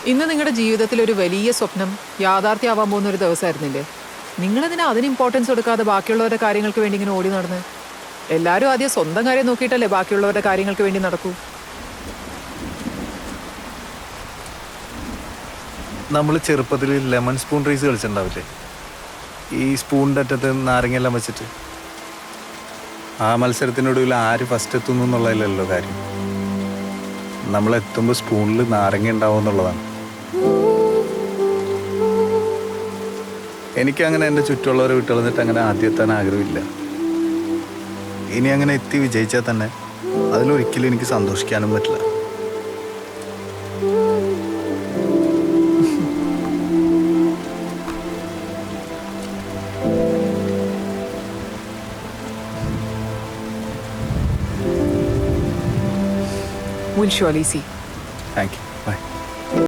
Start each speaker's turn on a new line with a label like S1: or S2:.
S1: ഇന്ന് നിങ്ങളുടെ ജീവിതത്തിൽ ഒരു വലിയ സ്വപ്നം യാഥാർത്ഥ്യമാവാൻ പോകുന്ന ഒരു ദിവസമായിരുന്നില്ലേ? നിങ്ങളതിന് അതിന് ഇമ്പോർട്ടൻസ് കൊടുക്കാതെ ബാക്കിയുള്ളവരുടെ കാര്യങ്ങൾക്ക് വേണ്ടി ഇങ്ങനെ ഓടി നടന്ന്. എല്ലാവരും ആദ്യം സ്വന്തം കാര്യം നോക്കിയിട്ടല്ലേ ബാക്കിയുള്ളവരുടെ കാര്യങ്ങൾക്ക് വേണ്ടി നടക്കൂ.
S2: നമ്മൾ ചെറുപ്പത്തിൽ ലെമൺ സ്പൂൺ റേസ് കളിച്ചിട്ടുണ്ടാവില്ലേ? ഈ സ്പൂണിൻ്റെ അറ്റത്ത് നാരങ്ങയെല്ലാം വെച്ചിട്ട്. ആ മത്സരത്തിനൊടുവിൽ ആര് ഫസ്റ്റ് എത്തുന്നു എന്നുള്ളതിലല്ലോ കാര്യം. നമ്മളെത്തുമ്പോൾ സ്പൂണിൽ നാരങ്ങ ഉണ്ടാവും എന്നുള്ളതാണ്. എനിക്കങ്ങനെ എൻ്റെ ചുറ്റുമുള്ളവരെ വിട്ടു കളഞ്ഞിട്ട് അങ്ങനെ ആദ്യം എത്താൻ ആഗ്രഹമില്ല. ഇനി അങ്ങനെ എത്തി വിജയിച്ചാൽ തന്നെ അതിലൊരിക്കലും എനിക്ക് സന്തോഷിക്കാനും പറ്റില്ല.
S1: We'll surely see.
S2: Thank you.